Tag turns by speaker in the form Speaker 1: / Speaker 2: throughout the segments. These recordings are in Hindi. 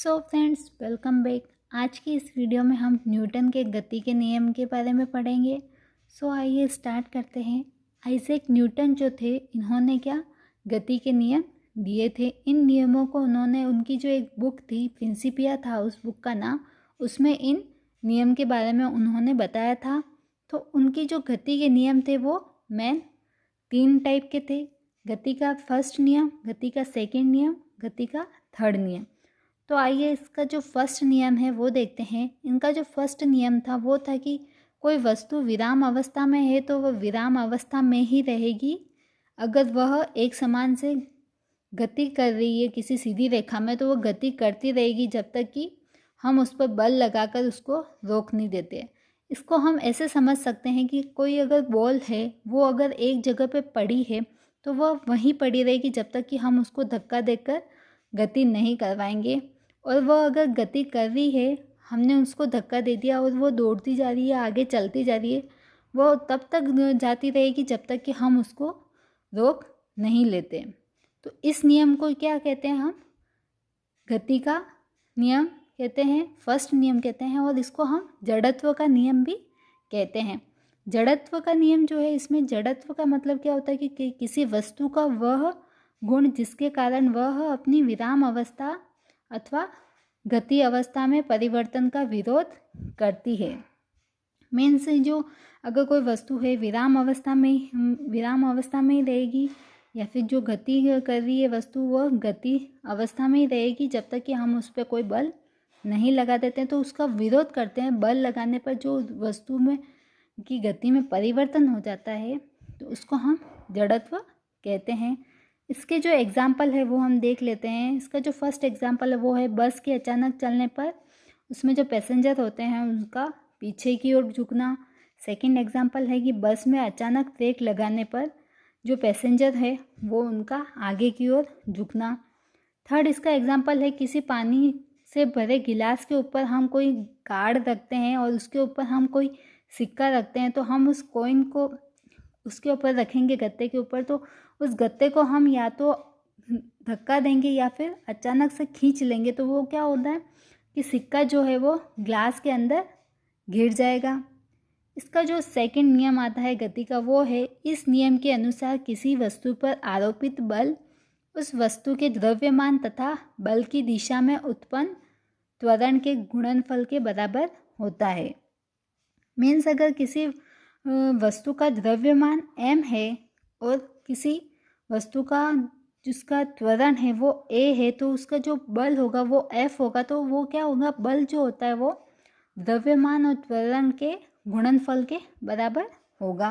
Speaker 1: So friends, welcome back. आज की इस वीडियो में हम न्यूटन के गति के नियम के बारे में पढ़ेंगे। आइए स्टार्ट करते हैं। आइजैक न्यूटन जो थे, इन्होंने क्या गति के नियम दिए थे। इन नियमों को उन्होंने उनकी जो एक बुक थी, प्रिंसिपिया था उस बुक का नाम, उसमें इन नियम के बारे में उन्होंने बताया था। तो उनकी जो गति के नियम थे वो मेन 3 टाइप के थे। गति का फर्स्ट नियम, गति का सेकंड नियम, गति का थर्ड नियम। तो आइए इसका जो फर्स्ट नियम है वो देखते हैं। इनका जो फर्स्ट नियम था वो था कि कोई वस्तु विराम अवस्था में है तो वह विराम अवस्था में ही रहेगी अगर वह एक समान से गति कर रही है किसी सीधी रेखा में, तो वह गति करती रहेगी जब तक कि हम उस पर बल लगाकर उसको रोक नहीं देते। इसको हम ऐसे समझ सकते हैं कि कोई अगर बॉल है, वो अगर एक जगह पे पड़ी है तो वह वहीं पड़ी रहेगी जब तक कि हम उसको धक्का देकर गति नहीं करवाएंगे। और वह अगर गति कर रही है, हमने उसको धक्का दे दिया और वो दौड़ती जा रही है, आगे चलती जा रही है, वो तब तक जाती रहेगी जब तक कि हम उसको रोक नहीं लेते। तो इस नियम को क्या कहते हैं हम? गति का नियम कहते हैं, फर्स्ट नियम कहते हैं। और इसको हम जड़त्व का नियम भी कहते हैं। जड़त्व का नियम जो है, इसमें जड़त्व का मतलब क्या होता है कि किसी वस्तु का वह गुण जिसके कारण वह अपनी विराम अवस्था अथवा गति अवस्था में परिवर्तन का विरोध करती है। मीन्स जो अगर कोई वस्तु है विराम अवस्था में ही रहेगी, या फिर जो गति कर रही है वस्तु वह गति अवस्था में ही रहेगी जब तक कि हम उस पर कोई बल नहीं लगा देते हैं, तो उसका विरोध करते हैं। बल लगाने पर जो वस्तु में की गति में परिवर्तन हो जाता है तो उसको हम जड़त्व कहते हैं। इसके जो एग्जाम्पल है वो हम देख लेते हैं। इसका जो फर्स्ट एग्जाम्पल है वो है बस के अचानक चलने पर उसमें जो पैसेंजर होते हैं उनका पीछे की ओर झुकना। सेकंड एग्जाम्पल है कि बस में अचानक ब्रेक लगाने पर जो पैसेंजर है वो उनका आगे की ओर झुकना। थर्ड इसका एग्जाम्पल है किसी पानी से भरे गिलास के ऊपर हम कोई कार्ड रखते हैं और उसके ऊपर हम कोई सिक्का रखते हैं, तो हम उस कॉइन को उसके ऊपर रखेंगे गत्ते के ऊपर, तो उस गत्ते को हम या तो धक्का देंगे या फिर अचानक से खींच लेंगे, तो वो क्या होता है कि सिक्का जो है वो ग्लास के अंदर गिर जाएगा। इसका जो सेकंड नियम आता है गति का, वो है इस नियम के अनुसार किसी वस्तु पर आरोपित बल उस वस्तु के द्रव्यमान तथा बल की दिशा में उत्पन्न त्वरण के गुणनफल के बराबर होता है। मीन्स अगर किसी वस्तु का द्रव्यमान m है और किसी वस्तु का जिसका त्वरण है वो a है, तो उसका जो बल होगा वो F होगा। तो वो क्या होगा, बल जो होता है वो द्रव्यमान और त्वरण के गुणनफल के बराबर होगा।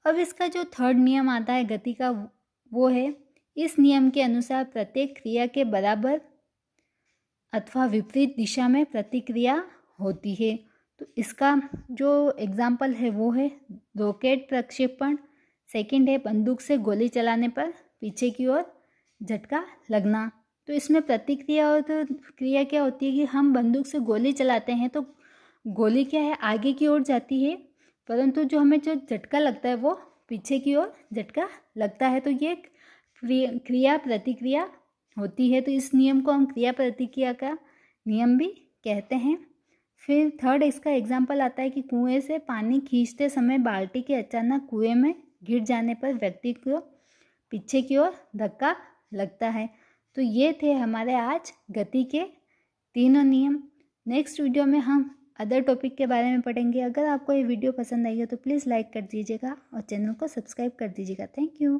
Speaker 1: अब इसका जो थर्ड नियम आता है गति का, वो है इस नियम के अनुसार प्रत्येक क्रिया के बराबर अथवा विपरीत दिशा में प्रतिक्रिया होती है। तो इसका जो एग्जाम्पल है वो है रॉकेट प्रक्षेपण। सेकंड है बंदूक से गोली चलाने पर पीछे की ओर झटका लगना। तो इसमें प्रतिक्रिया और तो क्रिया क्या होती है कि हम बंदूक से गोली चलाते हैं तो गोली क्या है, आगे की ओर जाती है, परंतु जो हमें जो झटका लगता है वो पीछे की ओर झटका लगता है। तो ये क्रिया प्रतिक्रिया होती है। तो इस नियम को हम क्रिया प्रतिक्रिया का नियम भी कहते हैं। फिर थर्ड इसका एग्जाम्पल आता है कि कुएं से पानी खींचते समय बाल्टी के अचानक कुएं में गिर जाने पर व्यक्ति को पीछे की ओर धक्का लगता है। तो ये थे हमारे आज गति के तीनों नियम। नेक्स्ट वीडियो में हम अदर टॉपिक के बारे में पढ़ेंगे। अगर आपको ये वीडियो पसंद आई हो तो प्लीज़ लाइक कर दीजिएगा और चैनल को सब्सक्राइब कर दीजिएगा। Thank you.